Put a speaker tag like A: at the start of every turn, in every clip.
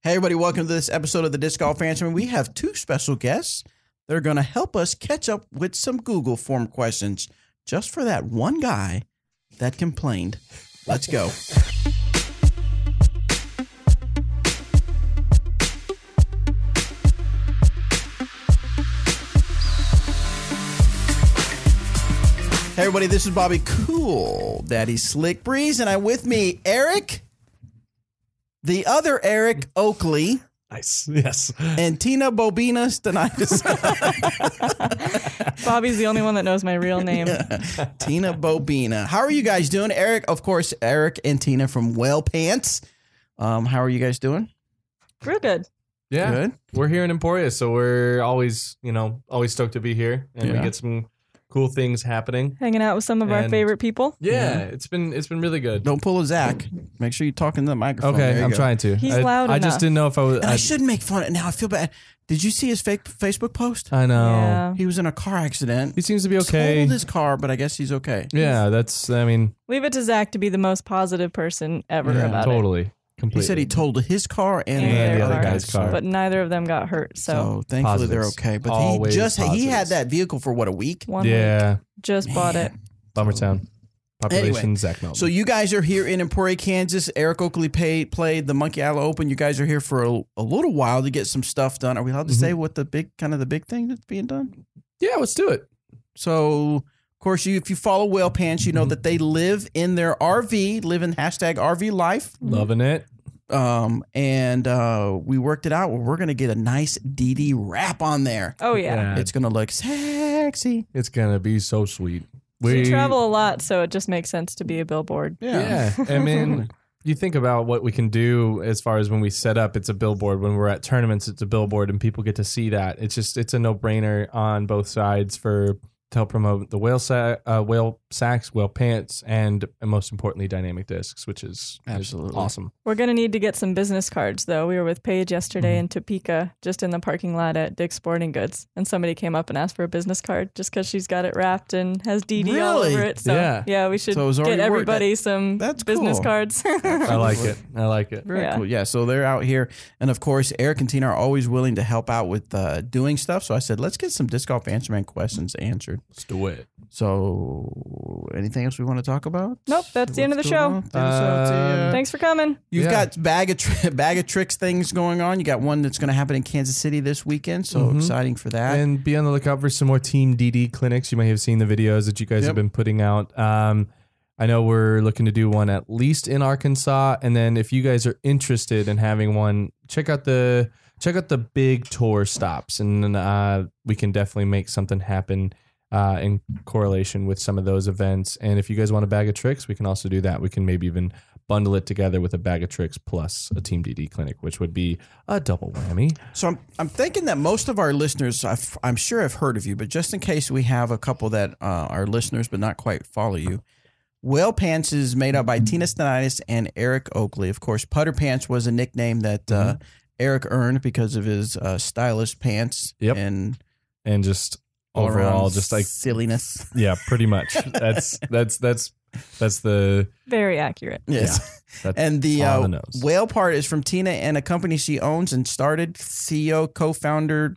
A: Hey, everybody, welcome to this episode of the Disc Golf Answer. We have two special guests. They're going to help us catch up with some Google form questions just for that one guy that complained. Let's go. Hey, everybody, this is Bobby Cool, Daddy Slick Breeze, and I'm with me, Eric, the other Eric Oakley.
B: Nice. Yes.
A: And Tina Stanaitis.
C: Bobby's the only one that knows my real name.
A: Tina Bobina. How are you guys doing? Eric, of course, Eric and Tina from Well Pants. How are you guys doing?
C: Real good.
B: Yeah.
A: Good.
B: We're here in Emporia, so we're always stoked to be here, and we get some cool things happening.
C: Hanging out with some of our favorite people.
B: Yeah, it's been really good.
A: Don't pull a Zach. Make sure you talk into the microphone.
B: Okay, I'm trying to.
C: He's loud enough.
B: I just didn't know if I was.
A: I shouldn't make fun of it. Now I feel bad. Did you see his fake Facebook post?
B: I know.
C: Yeah.
A: He was in a car accident.
B: He seems to be okay.
A: Totaled his car, but I guess he's okay.
B: Yeah,
C: Leave it to Zach to be the most positive person ever about it.
B: Totally. Completely.
A: He said he totaled his car and
C: their
A: the other
C: car.
A: guy's car.
C: But neither of them got hurt. So
A: thankfully
B: positives.
A: they're okay. But
B: Always
A: he had that vehicle for what, a week?
C: 1 week.
B: Yeah.
C: Just bought it.
B: Bummertown. Population,
A: Anyway,
B: Zach Melton.
A: So you guys are here in Emporia, Kansas. Eric Oakley played the Monkey Island Open. You guys are here for a little while to get some stuff done. Are we allowed to say what the big thing that's being done?
B: Yeah, let's do it.
A: So, of course, if you follow Whale Pants, you know that they live in their RV, live in #RV life.
B: Loving it.
A: We worked it out. We're going to get a nice DD wrap on there.
C: Oh, yeah.
A: It's going to look sexy.
B: It's going to be so sweet.
C: We travel a lot, so it just makes sense to be a billboard.
B: Yeah. I mean, you think about what we can do as far as when we set up, it's a billboard. When we're at tournaments, it's a billboard, and people get to see that. It's a no-brainer on both sides to help promote the whale sacks, whale pants, and most importantly, dynamic discs, which is
A: absolutely
B: awesome.
C: We're going to need to get some business cards, though. We were with Paige yesterday in Topeka, just in the parking lot at Dick's Sporting Goods, and somebody came up and asked for a business card just because she's got it wrapped and has DD all over it. So, yeah we should get everybody some business cards.
B: I like it.
A: Very cool. Yeah, so they're out here. And, of course, Eric and Tina are always willing to help out with doing stuff. So I said, let's get some Disc Golf Answer Man questions answered.
B: Let's do it.
A: So, anything else we want to talk about?
C: Nope, that's the end of the show. Thanks for coming.
A: You've got bag of tricks things going on. You got one that's going to happen in Kansas City this weekend, so exciting for that.
B: And be on the lookout for some more Team DD clinics. You may have seen the videos that you guys have been putting out. I know we're looking to do one at least in Arkansas, and then if you guys are interested in having one, check out the big tour stops, and we can definitely make something happen in correlation with some of those events. And if you guys want a bag of tricks, we can also do that. We can maybe even bundle it together with a bag of tricks plus a Team DD clinic, which would be a double whammy.
A: So I'm thinking that most of our listeners, I'm sure have heard of you, but just in case we have a couple that are listeners but not quite follow you, Whale Pants is made up by Tina Stanaitis and Eric Oakley. Of course, Putter Pants was a nickname that Eric earned because of his stylish pants and just
B: overall just like
A: silliness.
B: Yeah, pretty much. That's the
C: very accurate.
A: Yes.
B: Yeah,
A: and the whale part is from Tina and a company she owns and started, CEO, co-founder,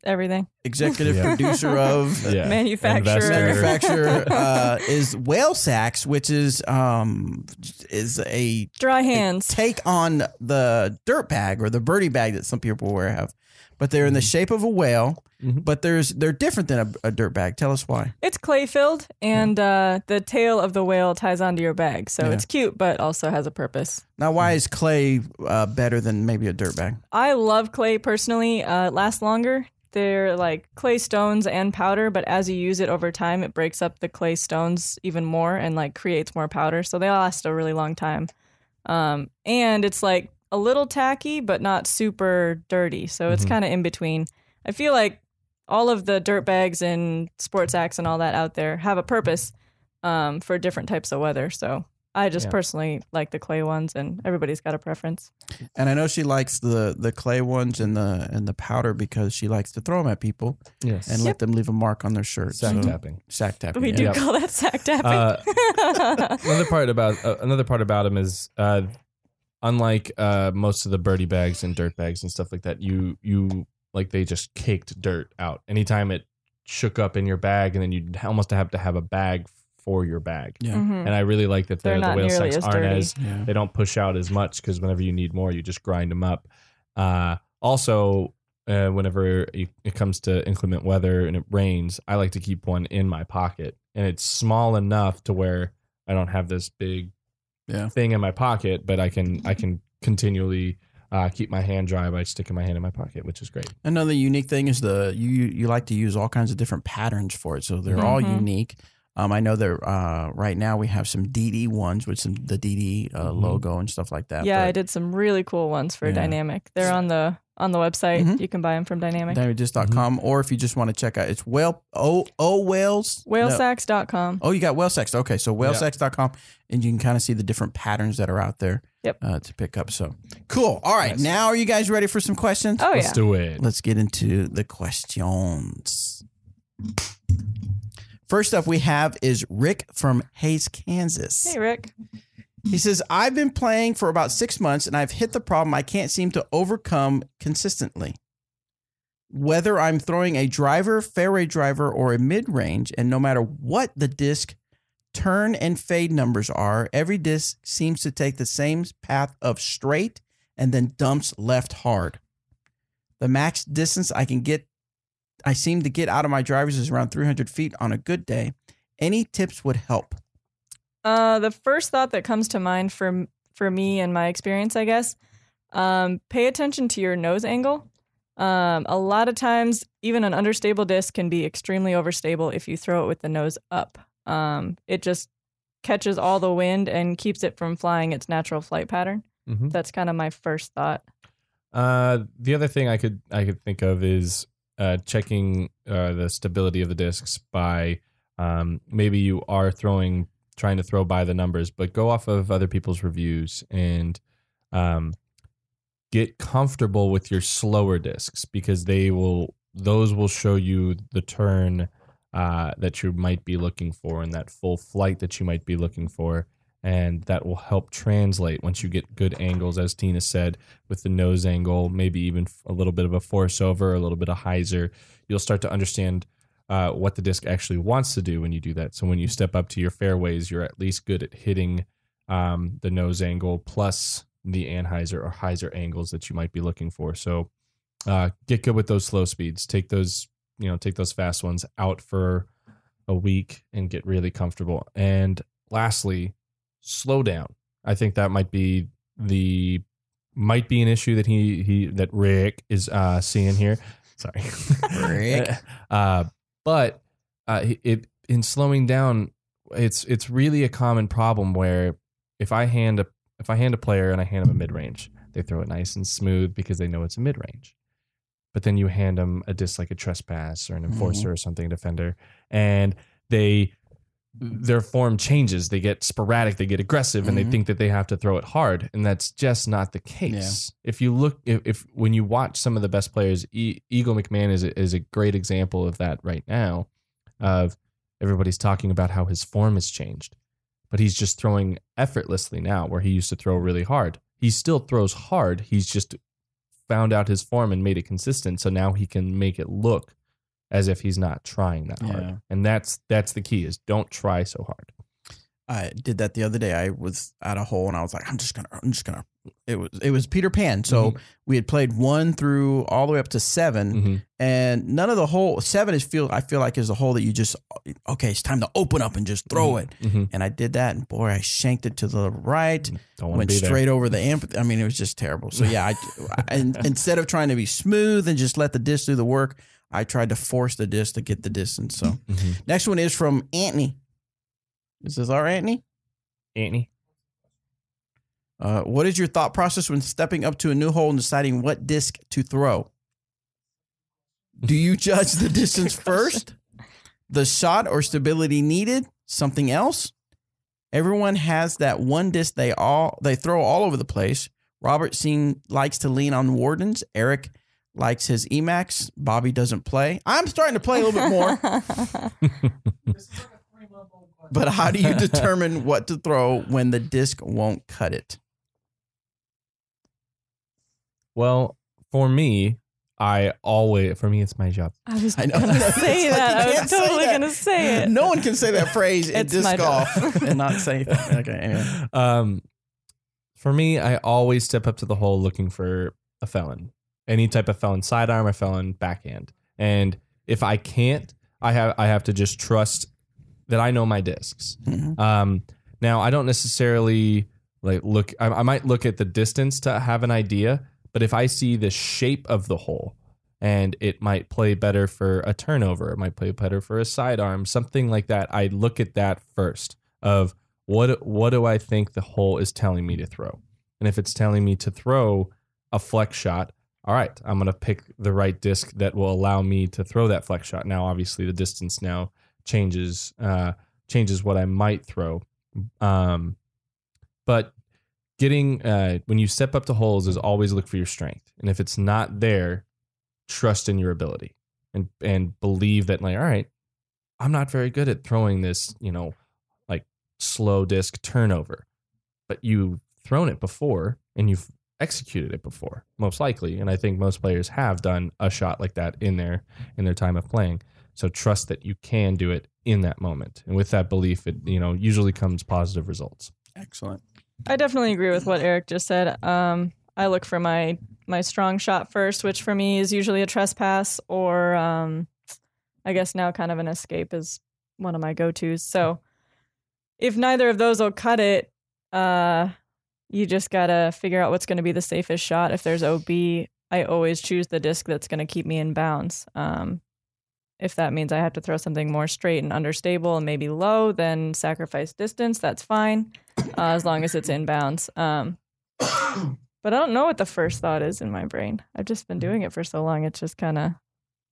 C: everything,
A: executive producer of,
C: manufacturer
A: is Whale Sacks, which is a
C: dry hands
A: take on the dirt bag or the birdie bag that some people have, but they're in the shape of a whale. But they're different than a dirt bag. Tell us why.
C: It's clay filled, and the tail of the whale ties onto your bag, so it's cute, but also has a purpose.
A: Now, why is clay better than maybe a dirt bag?
C: I love clay personally. It lasts longer. They're like clay stones and powder, but as you use it over time, it breaks up the clay stones even more and like creates more powder. So they last a really long time. And it's like a little tacky, but not super dirty. So it's kind of in between. I feel like all of the dirt bags and sports acts and all that out there have a purpose for different types of weather. So I just personally like the clay ones, and everybody's got a preference.
A: And I know she likes the clay ones and the powder because she likes to throw them at people and let them leave a mark on their shirt.
B: Sack tapping.
A: Sack tapping.
C: We do call that sack tapping.
B: Another part about them is unlike most of the birdie bags and dirt bags and stuff like that, you like they just caked dirt out. Anytime it shook up in your bag, and then you almost have to have a bag for your bag.
A: Yeah.
B: And I really like that the whale sacks aren't as
A: Yeah.
B: they don't push out as much, because whenever you need more, you just grind them up. Also, whenever it comes to inclement weather and it rains, I like to keep one in my pocket, and it's small enough to where I don't have this big thing in my pocket, but I can continually keep my hand dry by sticking my hand in my pocket, which is great. Another
A: unique thing is you like to use all kinds of different patterns for it, so they're all unique. I know that right now we have some DD ones with the DD logo and stuff like that.
C: Yeah, I did some really cool ones for Dynamic. They're on the website. You can buy them from Dynamic.
A: Dynamicdisc.com, or if you just want to check out, it's
C: whalesacks.com.
A: Oh, you got whalesacks. Okay, so whalesacks.com, and you can kind of see the different patterns that are out there to pick up. So cool. All right, now are you guys ready for some questions?
C: Oh,
B: Let's do it.
A: Let's get into the questions. First up we have is Rick from Hayes, Kansas.
C: Hey, Rick.
A: He says, I've been playing for about 6 months, and I've hit the problem I can't seem to overcome consistently. Whether I'm throwing a driver, fairway driver, or a mid-range, and no matter what the disc turn and fade numbers are, every disc seems to take the same path of straight and then dumps left hard. The max distance I seem to get out of my drivers is around 300 feet on a good day. Any tips would help.
C: The first thought that comes to mind for me and my experience, I guess, pay attention to your nose angle. A lot of times, even an understable disc can be extremely overstable if you throw it with the nose up. It just catches all the wind and keeps it from flying its natural flight pattern. That's kind of my first thought.
B: The other thing I could think of is checking the stability of the discs by maybe you are trying to throw by the numbers, but go off of other people's reviews and get comfortable with your slower discs, because those will show you the turn that you might be looking for and that full flight that you might be looking for. And that will help translate once you get good angles, as Tina said, with the nose angle, maybe even a little bit of a force over, a little bit of hyzer. You'll start to understand what the disc actually wants to do when you do that. So when you step up to your fairways, you're at least good at hitting the nose angle plus the anhyzer or hyzer angles that you might be looking for. So get good with those slow speeds. Take those fast ones out for a week and get really comfortable. And lastly, slow down. I think that might be an issue that Rick is seeing here. Sorry,
A: Rick.
B: But in slowing down, it's really a common problem where if I hand a player and I hand them a mid range, they throw it nice and smooth because they know it's a mid range. But then you hand them a disc like a trespass or an enforcer or something, a defender, and their form changes. They get sporadic, they get aggressive, and they think that they have to throw it hard, and that's just not the case. Yeah. If you look, when you watch some of the best players, Eagle McMahon is a great example of that right now. Of everybody's talking about how his form has changed, but he's just throwing effortlessly now, where he used to throw really hard. He still throws hard. He's just found out his form and made it consistent, so now he can make it look as if he's not trying that hard. And that's the key, is don't try so hard.
A: I did that the other day. I was at a hole and I was like, I'm just gonna. It was Peter Pan. So we had played 1 through all the way up to 7, and none of the hole 7 I feel like is a hole that you just, okay, it's time to open up and just throw it. And I did that, and boy, I shanked it to the right, went straight over the amp. I mean, it was just terrible. So yeah, and instead of trying to be smooth and just let the disc do the work, I tried to force the disc to get the distance. So next one is from Anthony. Is this our Anthony?
B: Anthony.
A: What is your thought process when stepping up to a new hole and deciding what disc to throw? Do you judge the distance first? The shot or stability needed? Something else? Everyone has that one disc they throw all over the place. Robert likes to lean on Wardens. Eric likes his Emacs. Bobby doesn't play. I'm starting to play a little bit more. But how do you determine what to throw when the disc won't cut it?
B: Well, for me, it's my job.
C: I was going to say that. I was totally going to say it.
A: No one can say that phrase in
C: It's
A: disc
C: my job.
A: golf and not say that. Okay. Anyway.
B: For me, I always step up to the hole looking for a felon, any type of felon, sidearm or felon backhand. And if I can't, I have to just trust that I know my discs.
A: Mm-hmm.
B: Now, I don't necessarily look. I might look at the distance to have an idea, but if I see the shape of the hole, and it might play better for a turnover, it might play better for a sidearm, something like that, I look at that first. Of what do I think the hole is telling me to throw? And if it's telling me to throw a flex shot, all right, I'm going to pick the right disc that will allow me to throw that flex shot. Now, obviously, the distance now changes what I might throw. But when you step up to holes is always look for your strength. And if it's not there, trust in your ability and believe that, like, all right, I'm not very good at throwing this, slow disc turnover, but you've thrown it before and you've executed it before, most likely. And I think most players have done a shot like that in their time of playing. So trust that you can do it in that moment. And with that belief, it, usually comes positive results.
A: Excellent.
C: I definitely agree with what Eric just said. I look for my strong shot first, which for me is usually a trespass or I guess now kind of an escape is one of my go-tos. So if neither of those will cut it, you just got to figure out what's going to be the safest shot. If there's OB, I always choose the disc that's going to keep me in bounds. If that means I have to throw something more straight and understable and maybe low, then sacrifice distance. That's fine, as long as it's in bounds. But I don't know what the first thought is in my brain. I've just been doing it for so long. It's just kind of,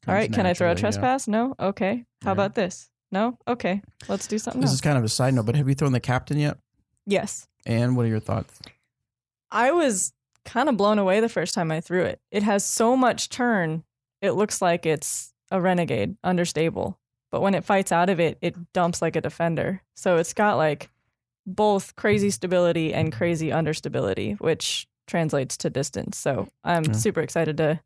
C: all right, can I throw a trespass? Yeah. No? Okay. How about this? No? Okay. Let's do something else.
A: This is kind of a side note, but have you thrown the captain yet?
C: Yes.
A: And what are your thoughts?
C: I was kind of blown away the first time I threw it. It has so much turn. It looks like it's a renegade, understable. But when it fights out of it, it dumps like a defender. So it's got like both crazy stability and crazy understability, which translates to distance. So I'm super excited to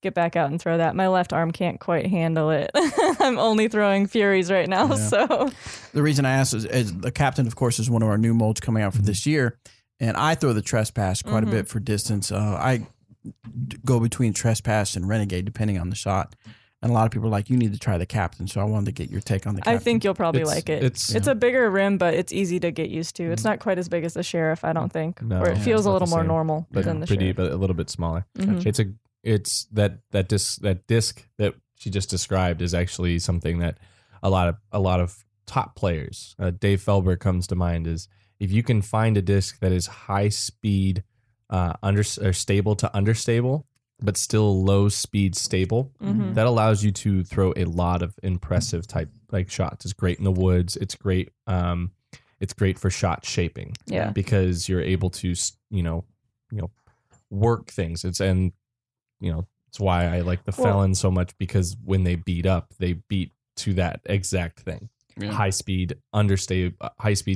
C: get back out and throw that. My left arm can't quite handle it. I'm only throwing Furies right now. Yeah. So
A: the reason I asked is the captain, of course, is one of our new molds coming out for this year. And I throw the trespass quite a bit for distance. I go between trespass and renegade depending on the shot. And a lot of people are like, you need to try the captain. So I wanted to get your take on the captain.
C: I think you'll probably like it. It's a bigger rim, but it's easy to get used to. It's not quite as big as the Sheriff, I don't think. No, or it feels a little more normal than the Sheriff.
B: But a little bit smaller. Mm-hmm. It's that disc that she just described is actually something that a lot of top players, Dave Felber comes to mind, is if you can find a disc that is high speed, or stable to understable, but still low speed stable, that allows you to throw a lot of impressive type like shots. It's great in the woods. It's great. It's great for shot shaping.
C: Yeah,
B: because you're able to work things. It's why I like the felon so much, because when they beat up, they beat to that exact thing. Yeah. High speed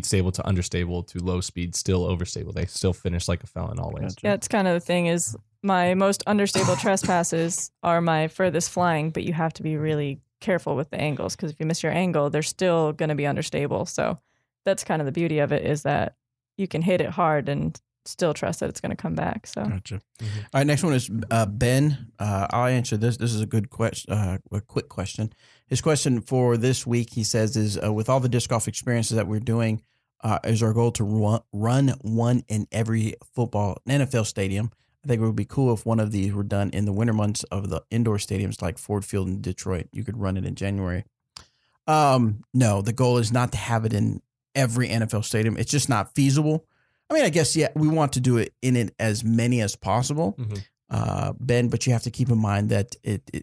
B: stable to understable to low speed still overstable. They still finish like a felon always.
C: Yeah, it's kind of the thing is my most understable trespasses are my furthest flying, but you have to be really careful with the angles, because if you miss your angle, they're still going to be understable. So that's kind of the beauty of it, is that you can hit it hard and still trust that it's going to come back. So,
A: gotcha. All right, next one is Ben. I'll answer this. This is a good question. A quick question. His question for this week, he says, is with all the disc golf experiences that we're doing, is our goal to run one in every NFL stadium. I think it would be cool if one of these were done in the winter months of the indoor stadiums like Ford Field in Detroit. You could run it in January. No, the goal is not to have it in every NFL stadium. It's just not feasible. I mean, I guess, yeah, we want to do it in as many as possible, Ben, but you have to keep in mind that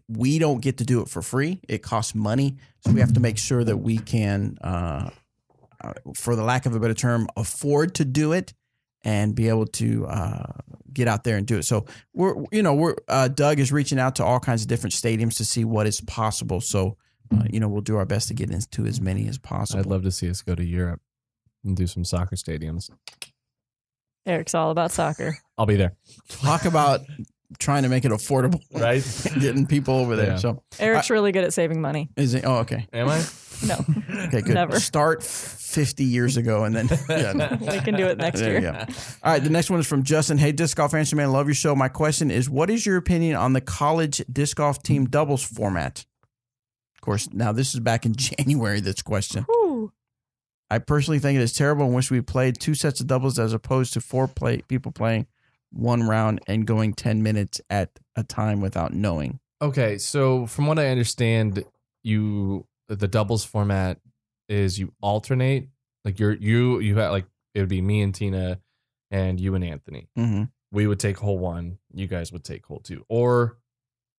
A: we don't get to do it for free. It costs money. So we have to make sure that we can, for the lack of a better term, afford to do it and be able to get out there and do it. So Doug is reaching out to all kinds of different stadiums to see what is possible. So, we'll do our best to get into as many as possible.
B: I'd love to see us go to Europe and do some soccer stadiums.
C: Eric's all about soccer.
B: I'll be there.
A: Talk about trying to make it affordable,
B: right?
A: Getting people over there.
B: Yeah.
A: So
C: Eric's really good at saving money.
A: is it? Oh, okay.
B: Am I?
C: No.
A: Okay, good.
C: Never.
A: Start 50 years ago and then
C: We can do it next year.
A: Yeah. All right. The next one is from Justin. Hey, Disc Golf Answer Man, love your show. My question is, what is your opinion on the college disc golf team doubles format? Of course, now this is back in January, this question.
C: Whew.
A: I personally think it is terrible and wish we played 2 sets of doubles as opposed to 4 people playing 1 round and going 10 minutes at a time without knowing.
B: Okay, so from what I understand, the doubles format is you alternate. Like you have, like, it would be me and Tina and you and Anthony.
A: Mm-hmm.
B: We would take hole 1, you guys would take hole 2, or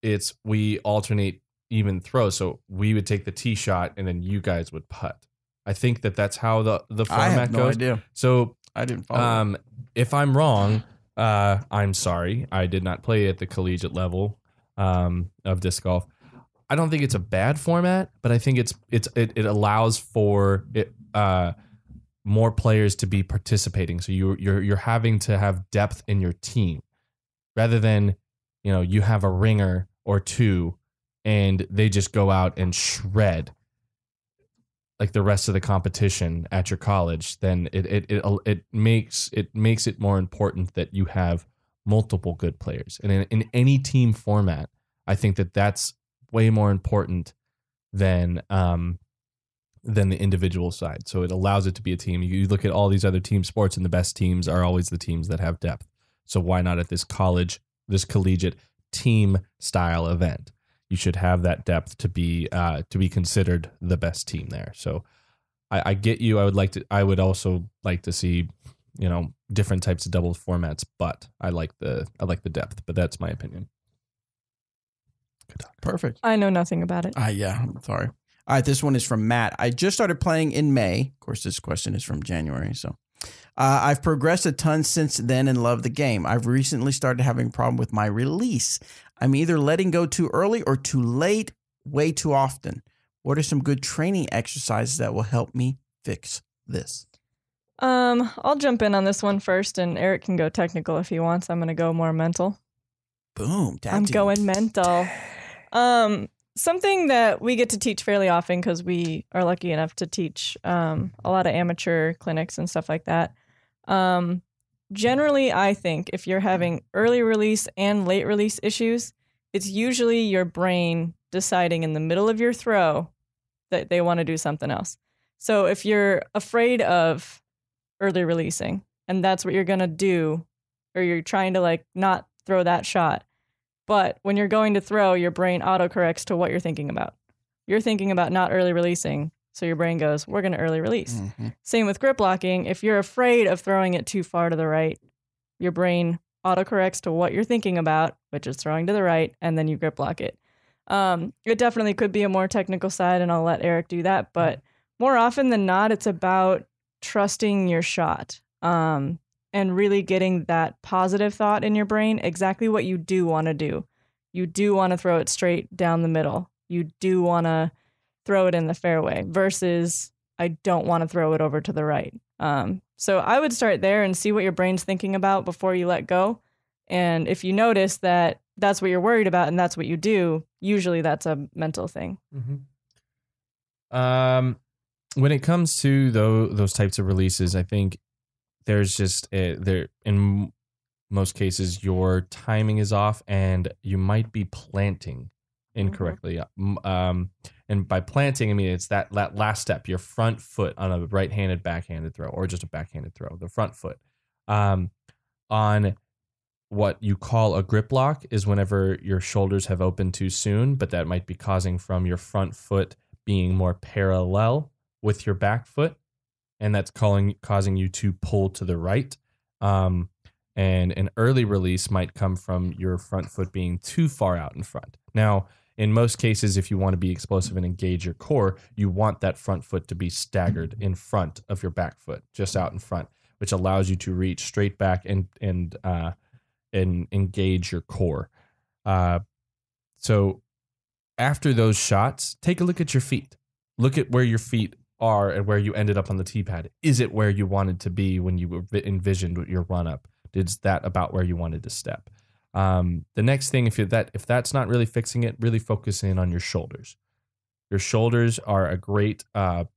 B: it's we alternate even throw. So we would take the tee shot and then you guys would putt. I think that's how the format
A: I have no
B: goes.
A: idea.
B: So
A: I didn't follow.
B: if I'm wrong, I'm sorry. I did not play at the collegiate level of disc golf. I don't think it's a bad format, but I think it allows for more players to be participating. So you're having to have depth in your team rather than, you have a ringer or 2 and they just go out and shred like the rest of the competition at your college. Then it makes it more important that you have multiple good players. And in any team format, I think that's way more important than the individual side. So it allows it to be a team. You look at all these other team sports, and the best teams are always the teams that have depth. So why not at this collegiate team style event? You should have that depth to be considered the best team there. So I get you. I would also like to see, different types of doubles formats, but I like the depth, but that's my opinion.
A: Perfect.
C: I know nothing about it.
A: Yeah, I'm sorry. All right, this one is from Matt. I just started playing in May. Of course, this question is from January. So I've progressed a ton since then and love the game. I've recently started having a problem with my release. I'm either letting go too early or too late, way too often. What are some good training exercises that will help me fix this?
C: I'll jump in on this one first, and Eric can go technical if he wants. I'm going to go more mental.
A: Boom.
C: I'm going mental. Something that we get to teach fairly often because we are lucky enough to teach a lot of amateur clinics and stuff like that. Generally, I think if you're having early release and late release issues, it's usually your brain deciding in the middle of your throw that they want to do something else. So if you're afraid of early releasing and that's what you're going to do, or you're trying to not throw that shot, but when you're going to throw, your brain autocorrects to what you're thinking about. You're thinking about not early releasing, so your brain goes, we're going to early release. Mm-hmm. Same with grip locking. If you're afraid of throwing it too far to the right, your brain autocorrects to what you're thinking about, which is throwing to the right, and then you grip lock it. It definitely could be a more technical side, and I'll let Eric do that. But more often than not, it's about trusting your shot and really getting that positive thought in your brain, exactly what you do want to do. You do want to throw it straight down the middle. You do want to throw it in the fairway versus I don't want to throw it over to the right. So I would start there and see what your brain's thinking about before you let go. And if you notice that that's what you're worried about and that's what you do, usually that's a mental thing.
B: Mm-hmm. When it comes to those types of releases, I think there's just in most cases your timing is off and you might be planting incorrectly. Mm-hmm. And by planting, I mean it's that last step, your front foot on a right-handed backhanded throw or just a backhanded throw, the front foot. On what you call a grip lock is whenever your shoulders have opened too soon, but that might be causing from your front foot being more parallel with your back foot, and that's causing you to pull to the right. And an early release might come from your front foot being too far out in front. Now, in most cases, if you want to be explosive and engage your core, you want that front foot to be staggered in front of your back foot, just out in front, which allows you to reach straight back and engage your core. So after those shots, take a look at your feet. Look at where your feet are and where you ended up on the tee pad. Is it where you wanted to be when you envisioned your run up? Is that about where you wanted to step? The next thing, if that's not really fixing it, really focus in on your shoulders. Your shoulders are a great, and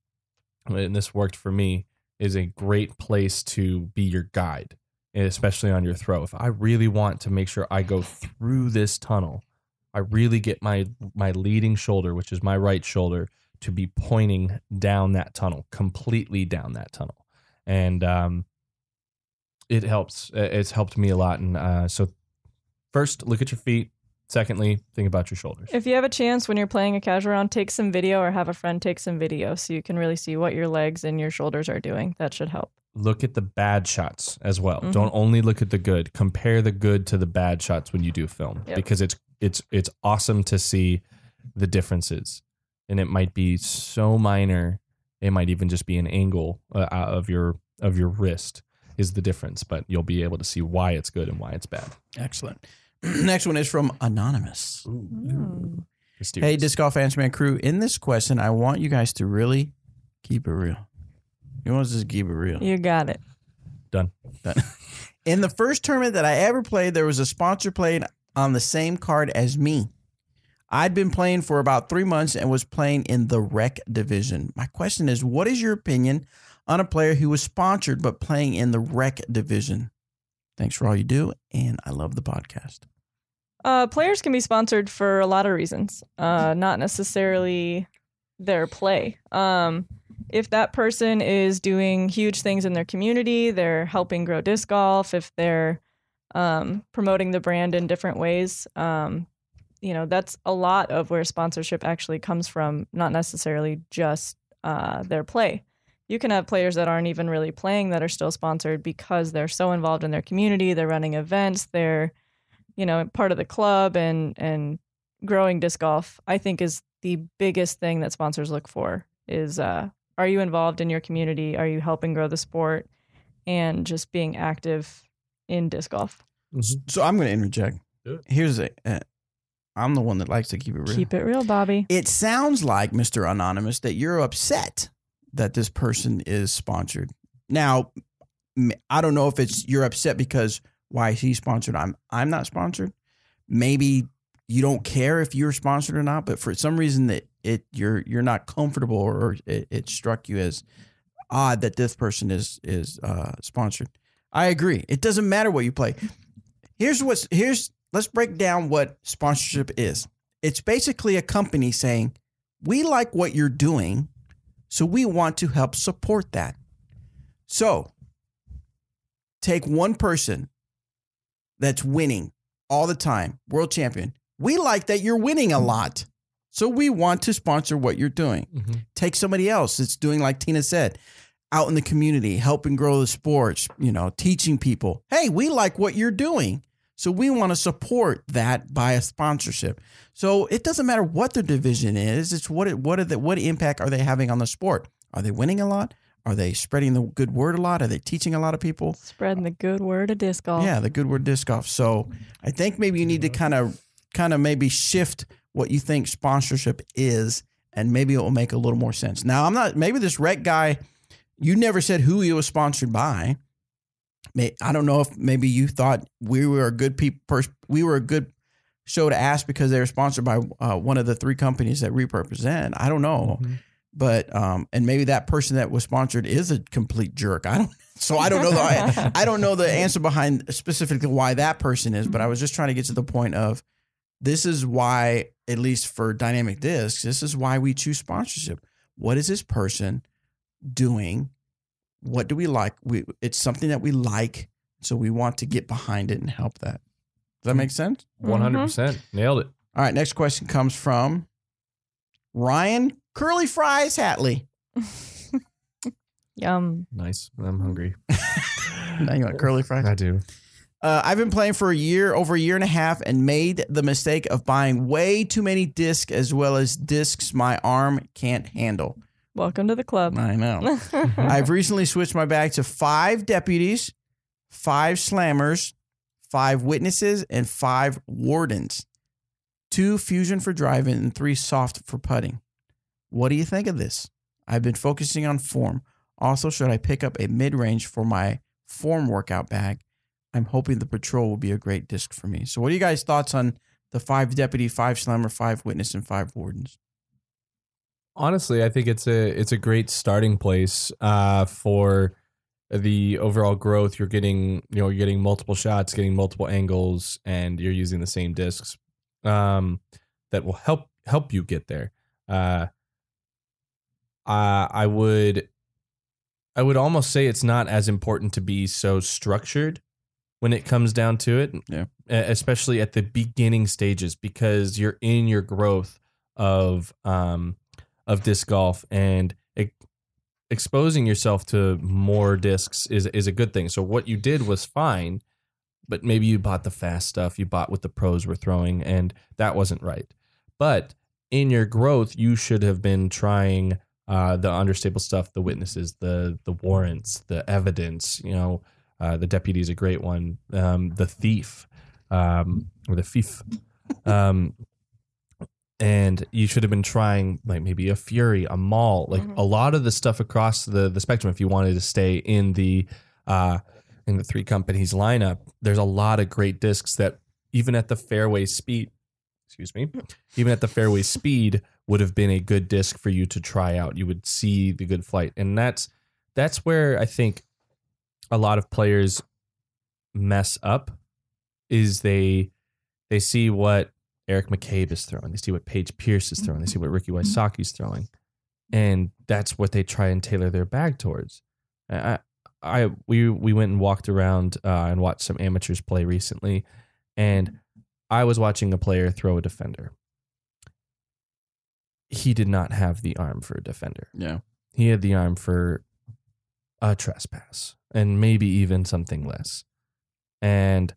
B: this worked for me, is a great place to be your guide, especially on your throw. If I really want to make sure I go through this tunnel, I really get my leading shoulder, which is my right shoulder, to be pointing down that tunnel, completely down that tunnel. And it helps. It's helped me a lot. And so first, look at your feet. Secondly, think about your shoulders.
C: If you have a chance when you're playing a casual round, take some video or have a friend take some video so you can really see what your legs and your shoulders are doing. That should help.
B: Look at the bad shots as well. Mm-hmm. Don't only look at the good. Compare the good to the bad shots when you do film, because it's awesome to see the differences. And it might be so minor. It might even just be an angle of your wrist is the difference, but you'll be able to see why it's good and why it's bad.
A: Excellent. Next one is from Anonymous. Hey, Disc Golf Answer Man crew. In this question, I want you guys to really keep it real. You want to just keep it real.
C: You got it.
B: Done.
A: In the first tournament that I ever played, there was a sponsor playing on the same card as me. I'd been playing for about 3 months and was playing in the rec division. My question is, what is your opinion on a player who was sponsored but playing in the rec division? Thanks for all you do, and I love the podcast.
C: Players can be sponsored for a lot of reasons, not necessarily their play. If that person is doing huge things in their community, they're helping grow disc golf, if they're promoting the brand in different ways, that's a lot of where sponsorship actually comes from, not necessarily just their play. You can have players that aren't even really playing that are still sponsored because they're so involved in their community. They're running events. They're, part of the club and growing disc golf, I think, is the biggest thing that sponsors look for is, are you involved in your community? Are you helping grow the sport and just being active in disc golf?
A: So I'm going to interject. Here's I'm the one that likes to keep it real.
C: Keep it real, Bobby.
A: It sounds like, Mr. Anonymous, that you're upset that this person is sponsored. Now, I don't know if you're upset because why is he sponsored? I'm not sponsored. Maybe you don't care if you're sponsored or not, but for some reason that you're not comfortable or it struck you as odd that this person is sponsored. I agree. It doesn't matter what you play. Let's break down what sponsorship is. It's basically a company saying, we like what you're doing, so we want to help support that. So take one person that's winning all the time, world champion. We like that you're winning a lot, so we want to sponsor what you're doing. Mm-hmm. Take somebody else that's doing, like Tina said, out in the community, helping grow the sports, teaching people. Hey, we like what you're doing, so we want to support that by a sponsorship. So it doesn't matter what their division is. It's what impact are they having on the sport? Are they winning a lot? Are they spreading the good word a lot? Are they teaching a lot of people?
C: Spreading the good word of disc golf.
A: Yeah, the good word disc golf. So I think maybe you need to kind of maybe shift what you think sponsorship is, and maybe it will make a little more sense. Now, maybe this rec guy, you never said who he was sponsored by. I don't know if maybe you thought we were a good we were a good show to ask because they were sponsored by one of the 3 companies that we represent. I don't know, but and maybe that person that was sponsored is a complete jerk. I don't know. I don't know the answer behind specifically why that person is. But I was just trying to get to the point of this is why, at least for Dynamic Discs, this is why we choose sponsorship. What is this person doing? What do we like? It's something that we like, so we want to get behind it and help that. Does that make sense?
B: 100%. Nailed it.
A: All right, next question comes from Ryan Curly Fries Hatley.
C: Yum.
B: Nice. I'm hungry.
A: Now you want curly fries?
B: I do.
A: I've been playing for over a year and a half and made the mistake of buying way too many discs as well as discs my arm can't handle.
C: Welcome to the club.
A: I know. I've recently switched my bag to 5 deputies, 5 slammers, 5 witnesses, and 5 wardens. 2 fusion for driving and 3 soft for putting. What do you think of this? I've been focusing on form. Also, should I pick up a mid-range for my form workout bag? I'm hoping the Patrol will be a great disc for me. So what are you guys' thoughts on the 5 Deputy, 5 Slammer, 5 Witness, and 5 Wardens?
B: Honestly, I think it's a great starting place for the overall growth. You're getting multiple shots, getting multiple angles, and you're using the same discs that will help you get there. I would almost say it's not as important to be so structured when it comes down to it, especially at the beginning stages, because you're in your growth of disc golf, and exposing yourself to more discs is a good thing. So what you did was fine, but maybe you bought the fast stuff, you bought what the pros were throwing, and that wasn't right. But in your growth, you should have been trying the understable stuff, the witnesses, the warrants, the evidence. The deputy is a great one. The thief, or the thief. And you should have been trying like maybe a Fury, a Maul, like a lot of the stuff across the spectrum. If you wanted to stay in the 3 companies lineup, there's a lot of great discs that even at the fairway speed, would have been a good disc for you to try out. You would see the good flight. And that's where I think a lot of players mess up, is they see what Eric McCabe is throwing. They see what Paige Pierce is throwing. They see what Ricky Wysocki's throwing. And that's what they try and tailor their bag towards. We went and walked around and watched some amateurs play recently, and I was watching a player throw a defender. He did not have the arm for a defender.
A: Yeah.
B: He had the arm for a trespass and maybe even something less. And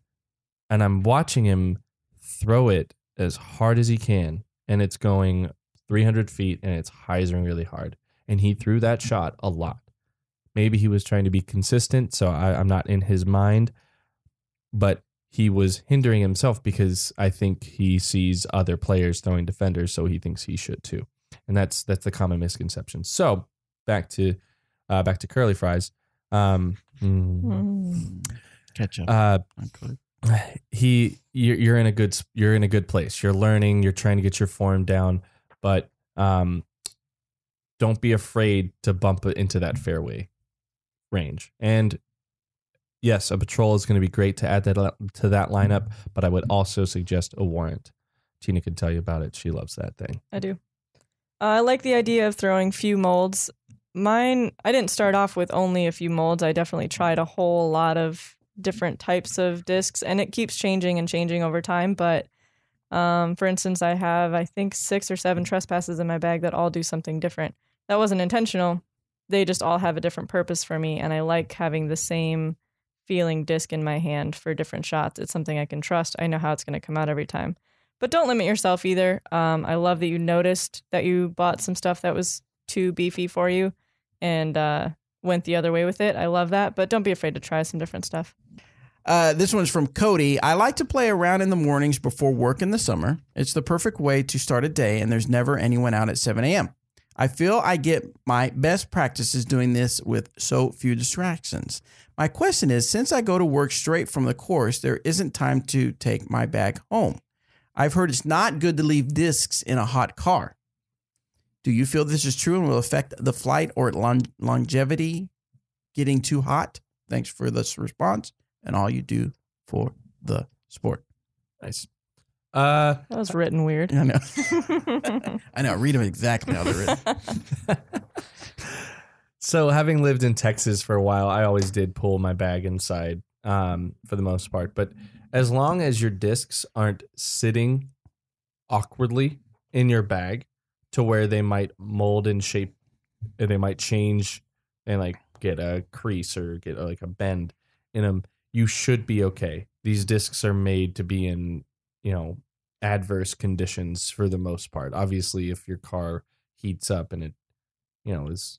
B: I'm watching him throw it as hard as he can, and it's going 300 feet and it's hyzering really hard. And he threw that shot a lot. Maybe he was trying to be consistent, so I'm not in his mind, but he was hindering himself because I think he sees other players throwing defenders, so he thinks he should too. And that's the common misconception. So back to curly fries.
A: Ketchup.
B: You're in a good place. You're learning. You're trying to get your form down, but don't be afraid to bump it into that fairway range. And yes, a Patrol is going to be great to add that to that lineup, but I would also suggest a Warrant. Tina can tell you about it. She loves that thing.
C: I do. I like the idea of throwing few molds. Mine, I didn't start off with only a few molds. I definitely tried a whole lot of different types of discs, and it keeps changing and changing over time. But for instance, I have, I think, 6 or 7 trespasses in my bag that all do something different. That wasn't intentional. They just all have a different purpose for me, and I like having the same feeling disc in my hand for different shots. It's something I can trust. I know how it's going to come out every time. But don't limit yourself either. I love that you noticed that you bought some stuff that was too beefy for you and went the other way with it. I love that. But don't be afraid to try some different stuff.
A: This one's from Cody. I like to play around in the mornings before work in the summer. It's the perfect way to start a day, and there's never anyone out at 7 a.m. I feel I get my best practices doing this with so few distractions. My question is, since I go to work straight from the course, there isn't time to take my bag home. I've heard it's not good to leave discs in a hot car. Do you feel this is true and will affect the flight or longevity getting too hot? Thanks for this response and all you do for the sport.
B: Nice.
C: That was written weird.
A: I know. I know. Read them exactly how they're written.
B: So having lived in Texas for a while, I always did pull my bag inside for the most part. But as long as your discs aren't sitting awkwardly in your bag to where they might mold and shape, and they might change and like get a crease or get like a bend in them, you should be okay. These discs are made to be in, adverse conditions for the most part. Obviously, if your car heats up and it, is,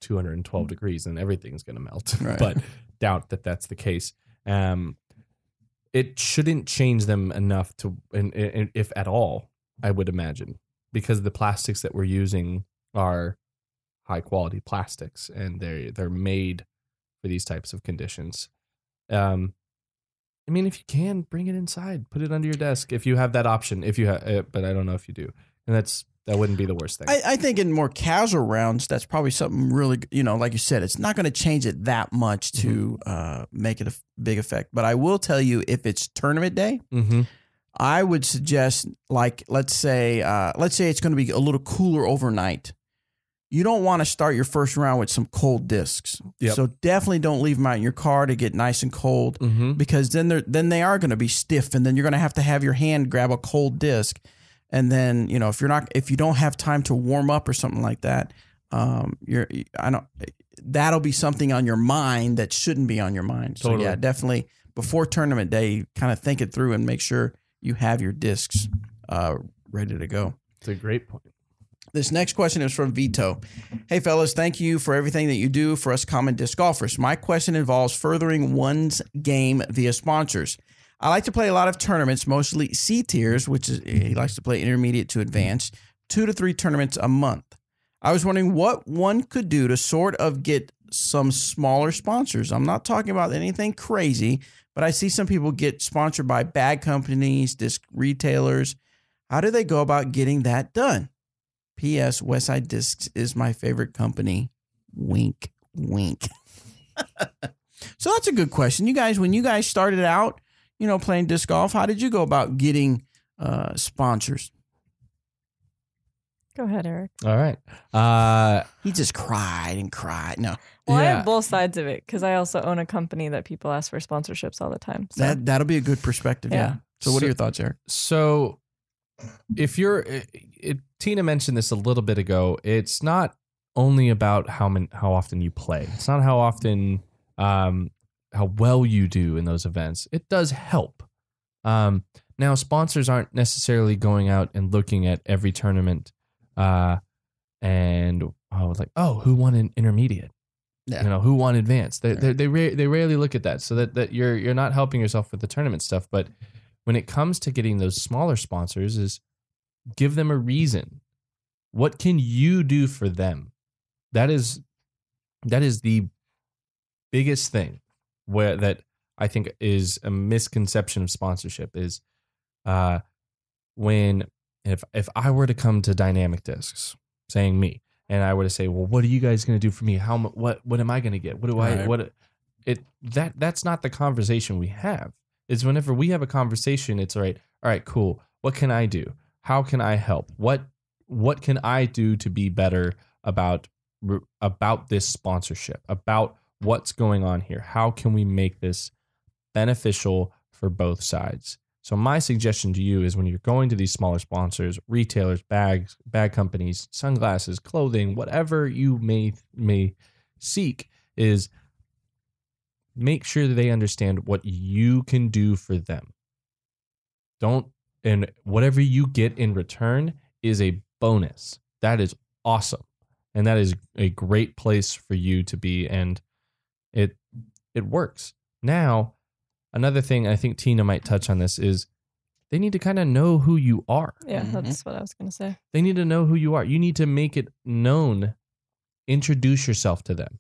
B: 212 degrees, then everything's going to melt. Right. But doubt that that's the case. It shouldn't change them enough to, and if at all, I would imagine, because the plastics that we're using are high quality plastics and they're made for these types of conditions. I mean, if you can, bring it inside, put it under your desk if you have that option. If you have, but I don't know if you do, and that wouldn't be the worst thing.
A: I think in more casual rounds, that's probably something really, like you said, it's not going to change it that much to make it a big effect. But I will tell you, if it's tournament day, I would suggest, like, let's say it's going to be a little cooler overnight. You don't want to start your first round with some cold discs.
B: Yep.
A: So definitely don't leave them out in your car to get nice and cold, because then they are going to be stiff, and then you're going to have your hand grab a cold disc. And then, if you don't have time to warm up or something like that, that'll be something on your mind that shouldn't be on your mind.
B: Totally.
A: So yeah, definitely before tournament day, kind of think it through and make sure you have your discs ready to go.
B: It's a great point.
A: This next question is from Vito. Hey, fellas, thank you for everything that you do for us common disc golfers. My question involves furthering one's game via sponsors. I like to play a lot of tournaments, mostly C tiers, which is he likes to play intermediate to advanced, 2 to 3 tournaments a month. I was wondering what one could do to sort of get some smaller sponsors. I'm not talking about anything crazy, but I see some people get sponsored by bag companies, disc retailers. How do they go about getting that done? P.S. Westside Discs is my favorite company. Wink, wink. So that's a good question. You guys, when you guys started out, playing disc golf, how did you go about getting sponsors?
C: Go ahead, Eric.
B: All right.
A: He just cried and cried. No.
C: Well, I have both sides of it because I also own a company that people ask for sponsorships all the time. So.
A: That'll be a good perspective. Yeah. So what are your thoughts, Eric?
B: So if Tina mentioned this a little bit ago, it's not only about how often you play. It's not how often, how well you do in those events. It does help. Now, sponsors aren't necessarily going out and looking at every tournament who won an intermediate?
A: Yeah.
B: Who won advanced? They rarely look at that. So that you're not helping yourself with the tournament stuff. But when it comes to getting those smaller sponsors, is give them a reason. What can you do for them? That is the biggest thing that I think is a misconception of sponsorship is if I were to come to Dynamic Discs, saying me, and I were to say, well, what are you guys going to do for me? What am I going to get? That's not the conversation we have. It's whenever we have a conversation, it's all right, cool. What can I do? How can I help? What can I do to be better about this sponsorship, about what's going on here? How can we make this beneficial for both sides? So my suggestion to you is when you're going to these smaller sponsors, retailers, bag companies, sunglasses, clothing, whatever you may seek, is make sure that they understand what you can do for them. And whatever you get in return is a bonus. That is awesome. And that is a great place for you to be. And it works. Now, another thing, I think Tina might touch on this, is they need to kind of know who you are.
C: Yeah, that's what I was going to say.
B: They need to know who you are. You need to make it known. Introduce yourself to them.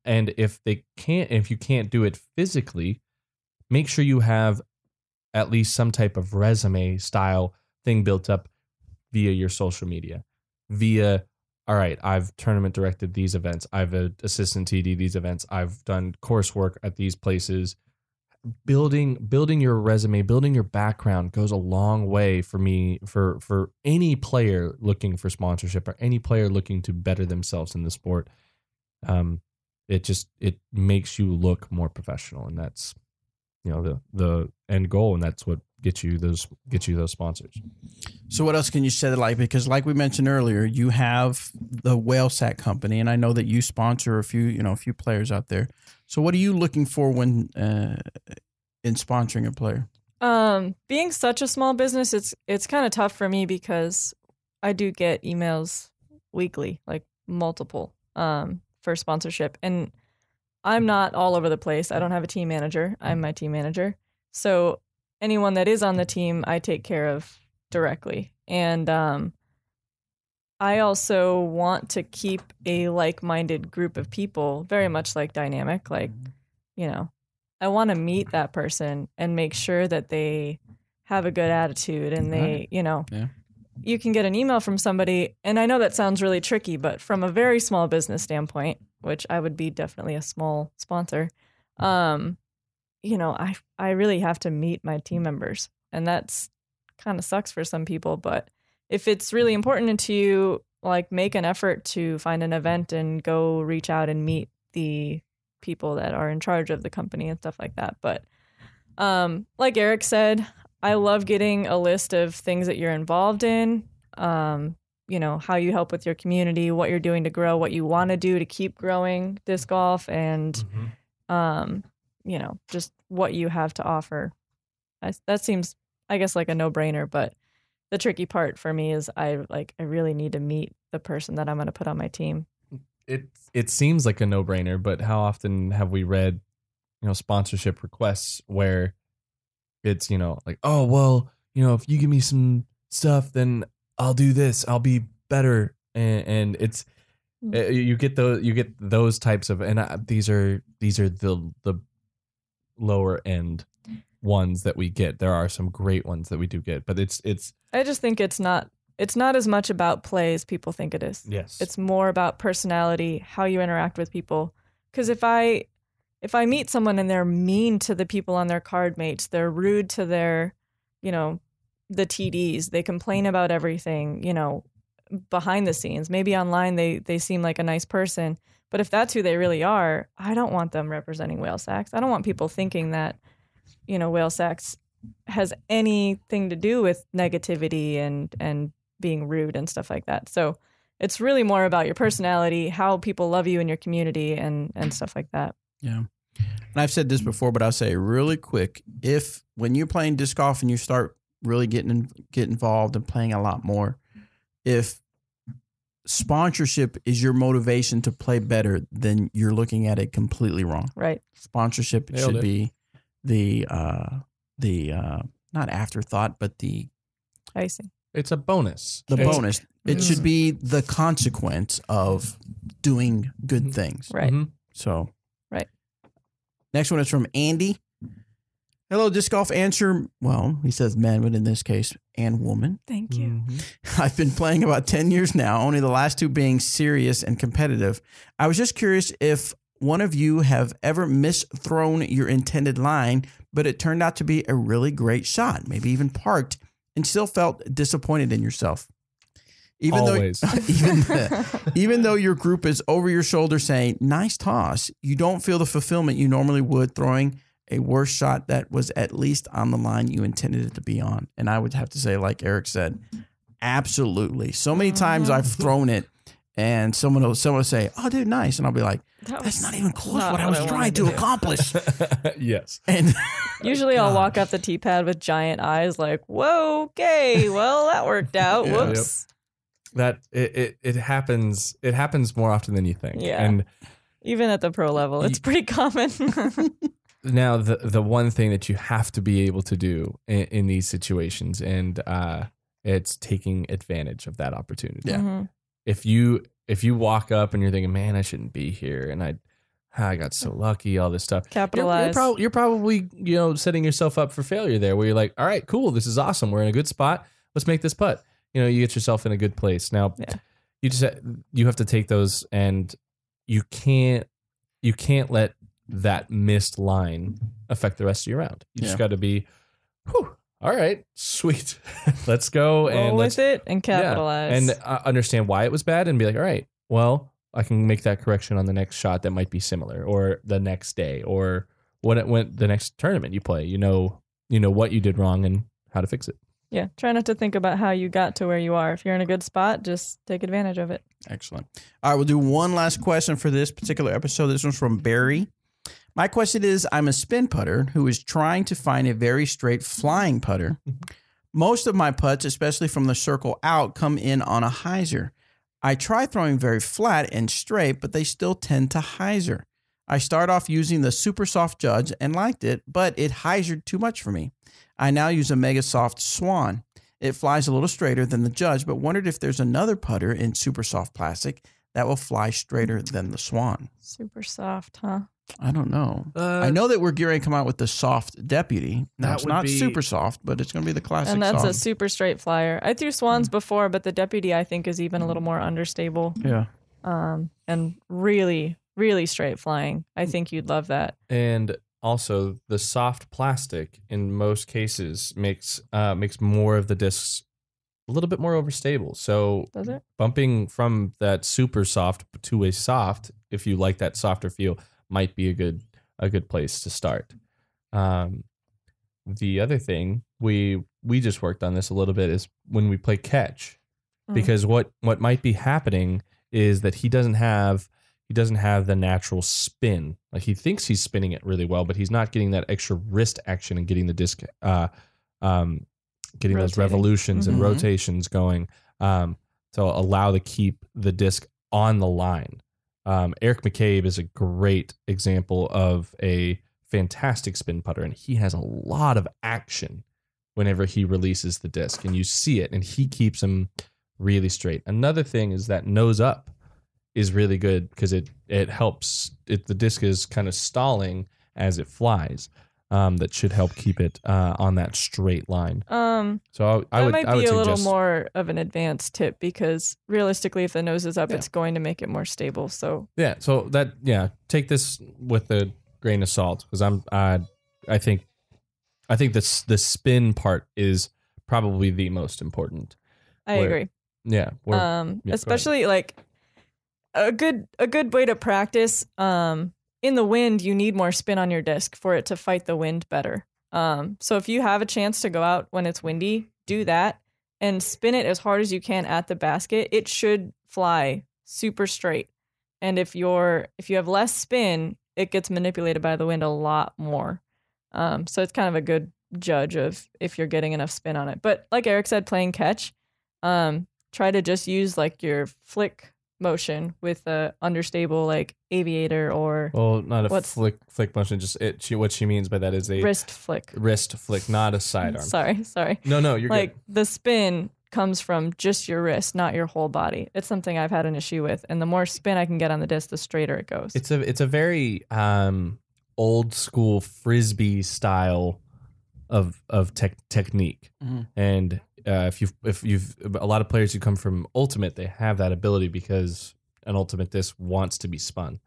B: And if you can't do it physically, make sure you have at least some type of resume style thing built up via your social media. All right, I've tournament directed these events. I've assistant TD these events. I've done coursework at these places. Building your resume, building your background goes a long way for me, for any player looking for sponsorship or any player looking to better themselves in the sport. It makes you look more professional, and that's the end goal, and that's what gets you those sponsors.
A: So what else can you say? Because like we mentioned earlier, you have the Whale Sack company, and I know that you sponsor a few players out there. So what are you looking for when in sponsoring a player?
C: Being such a small business, it's kind of tough for me because I do get emails weekly, like multiple, for sponsorship, and I'm not all over the place. I don't have a team manager. I'm my team manager. So anyone that is on the team, I take care of directly. And I also want to keep a like-minded group of people, very much like Dynamic. Like, I want to meet that person and make sure that they have a good attitude and they, you can get an email from somebody. And I know that sounds really tricky, but from a very small business standpoint, which I would be definitely a small sponsor, I really have to meet my team members, and that's kind of sucks for some people. But if it's really important to you, like, make an effort to find an event and go reach out and meet the people that are in charge of the company and stuff like that. But like Eric said, I love getting a list of things that you're involved in, how you help with your community, what you're doing to grow, what you want to do to keep growing disc golf, and just what you have to offer. That seems, I guess, like a no-brainer, but the tricky part for me is I really need to meet the person that I'm going to put on my team.
B: It seems like a no-brainer, but how often have we read, sponsorship requests where it's, like, oh, well, if you give me some stuff, then I'll do this, I'll be better. And it's, you get those types of, and these are the lower end ones that we get. There are some great ones that we do get, but it's
C: I just think it's not as much about play as people think it is.
B: Yes.
C: It's more about personality, how you interact with people. Because if I meet someone and they're mean to the people on their card mates, they're rude to their, the TDs, they complain about everything, behind the scenes. Maybe online they seem like a nice person, but if that's who they really are, I don't want them representing Whale Sax. I don't want people thinking that, Whale Sax has anything to do with negativity and being rude and stuff like that. So it's really more about your personality, how people love you in your community, and stuff like that.
A: Yeah. And I've said this before, but I'll say it really quick. If when you're playing disc golf and you start really get involved and playing a lot more, if sponsorship is your motivation to play better, then you're looking at it completely wrong.
C: Right.
A: Sponsorship should be the not afterthought, but the
C: icing.
B: It's a bonus.
A: Bonus. It should be the consequence of doing good things.
C: Right.
B: Mm-hmm.
A: So.
C: Right.
A: Next one is from Andy. Hello, disc golf answer. Well, he says man, but in this case, and woman.
C: Thank you.
B: Mm-hmm.
A: I've been playing about 10 years now, only the last 2 being serious and competitive. I was just curious if one of you have ever misthrown your intended line, but it turned out to be a really great shot, maybe even parked, and still felt disappointed in yourself. Even though your group is over your shoulder saying, nice toss, you don't feel the fulfillment you normally would throwing a worse shot that was at least on the line you intended it to be on. And I would have to say, like Eric said, absolutely. So many times I've thrown it and someone will say, oh, dude, nice. And I'll be like, that's not even close what I was trying to accomplish.
B: Yes.
A: And
C: usually I'll walk off the tee pad with giant eyes like, whoa, okay, well, that worked out.
A: Yeah.
C: Whoops.
B: That it happens more often than you think.
C: Yeah.
B: And
C: even at the pro level, it's pretty common.
B: Now, the one thing that you have to be able to do in these situations, and it's taking advantage of that opportunity.
A: Yeah.
C: Mm-hmm.
B: If you walk up and you're thinking, man, I shouldn't be here, and I got so lucky, all this stuff.
C: Capitalize.
B: You're probably setting yourself up for failure there, where you're like, all right, cool, this is awesome. We're in a good spot. Let's make this putt. You get yourself in a good place. Now, you have to take those, and you can't let that missed line affect the rest of your round. You just got to be, whew, all right, sweet, let's go
C: roll with it and capitalize,
B: and understand why it was bad, and be like, all right, well, I can make that correction on the next shot that might be similar, or the next day, or when the next tournament you play. You know what you did wrong and how to fix it.
C: Yeah, try not to think about how you got to where you are. If you're in a good spot, just take advantage of it.
A: Excellent. All right, we'll do one last question for this particular episode. This one's from Barry. My question is, I'm a spin putter who is trying to find a very straight flying putter. Most of my putts, especially from the circle out, come in on a hyzer. I try throwing very flat and straight, but they still tend to hyzer. I start off using the super soft Judge and liked it, but it hyzered too much for me. I now use a mega soft Swan. It flies a little straighter than the Judge, but wondered if there's another putter in super soft plastic that will fly straighter than the Swan.
C: Super soft, huh?
A: I don't know. I know that we're gearing to come out with the soft Deputy. Now, it's not super soft, but it's going to be the classic
C: And that's
A: soft.
C: a super straight flyer. I threw Swans before, but the Deputy I think is even a little more understable.
A: Yeah.
C: And really, really straight flying. I think you'd love that.
B: And also, the soft plastic in most cases makes more of the discs a little bit more overstable. So
C: Does it?
B: bumping from that super soft to a soft, if you like that softer feel, might be a good place to start. The other thing we just worked on this a little bit is when we play catch, because what might be happening is that he doesn't have the natural spin. Like he thinks he's spinning it really well, but he's not getting that extra wrist action and getting the disc getting those revolutions and rotations going to allow to keep the disc on the line. Eric McCabe is a great example of a fantastic spin putter, and he has a lot of action whenever he releases the disc, and you see it, and he keeps them really straight. Another thing is that nose up is really good because it helps. The disc is kind of stalling as it flies. That should help keep it on that straight line. So I would
C: be a little
B: suggest
C: more of an advanced tip because realistically, if the nose is up, it's going to make it more stable. So
B: take this with a grain of salt because I think the spin part is probably the most important.
C: I agree.
B: Yeah.
C: Especially like a good way to practice. In the wind, you need more spin on your disc for it to fight the wind better. So if you have a chance to go out when it's windy, do that and spin it as hard as you can at the basket. It should fly super straight. And if you have less spin, it gets manipulated by the wind a lot more. So it's kind of a good judge of if you're getting enough spin on it. But like Eric said, playing catch, try to just use like your flick motion with a understable like aviator or
B: not a flick motion. Just what she means by that is a
C: wrist flick,
B: not a sidearm.
C: Sorry.
B: No, you're
C: like
B: good.
C: the spin comes from just your wrist, not your whole body. It's something I've had an issue with, and the more spin I can get on the disc, the straighter it goes.
B: It's a very old school frisbee style of technique, and if you've a lot of players who come from ultimate, they have that ability because an ultimate disc wants to be spun,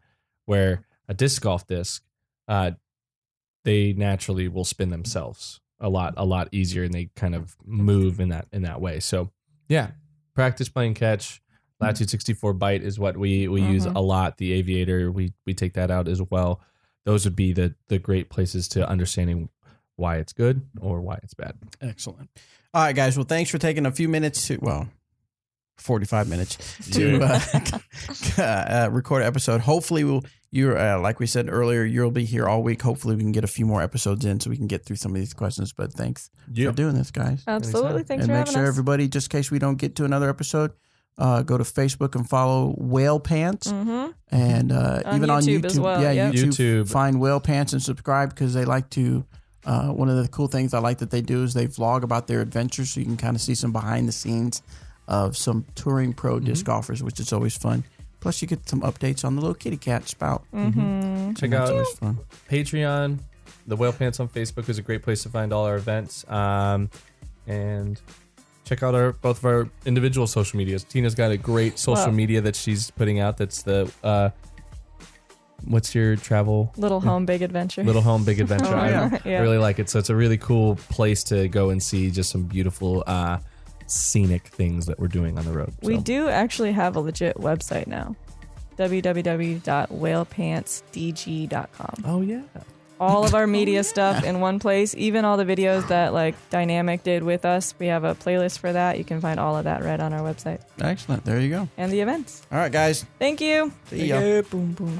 B: where a disc golf disc, they naturally will spin themselves a lot easier, and they kind of move in that way. So yeah, practice playing catch. Latitude 64 bite is what we use a lot. The aviator, we take that out as well. Those would be the great places to understanding why it's good or why it's bad.
A: Excellent. All right, guys. Well, thanks for taking a few minutes 45 minutes to record an episode. Hopefully, you're like we said earlier, you'll be here all week. Hopefully, we can get a few more episodes in so we can get through some of these questions. But thanks for doing this, guys.
C: Absolutely. Thanks
A: and
C: for having us.
A: And make sure everybody, just in case we don't get to another episode, go to Facebook and follow Whale Pants. And even on YouTube
C: as well.
A: Yeah, YouTube. Find Whale Pants and subscribe because they like to. One of the cool things I like that they do is they vlog about their adventures, so you can kind of see some behind the scenes of some touring pro disc golfers, which is always fun. Plus, you get some updates on the little kitty cat spout.
B: Check out Patreon. The Whale Pants on Facebook is a great place to find all our events. And check out both of our individual social medias. Tina's got a great social media that she's putting out. That's the what's your travel?
C: Little Home Big Adventure.
B: Little Home Big Adventure. I
C: Yeah.
B: really like it. So it's a really cool place to go and see just some beautiful scenic things that we're doing on the road.
C: We do actually have a legit website now. www.whalepantsdg.com.
B: Oh yeah.
C: All of our media stuff in one place, even all the videos that like Dynamic did with us. We have a playlist for that. You can find all of that right on our website.
A: Excellent. There you go.
C: And the events.
A: All right, guys.
C: Thank you.
A: See ya.
C: Boom, boom.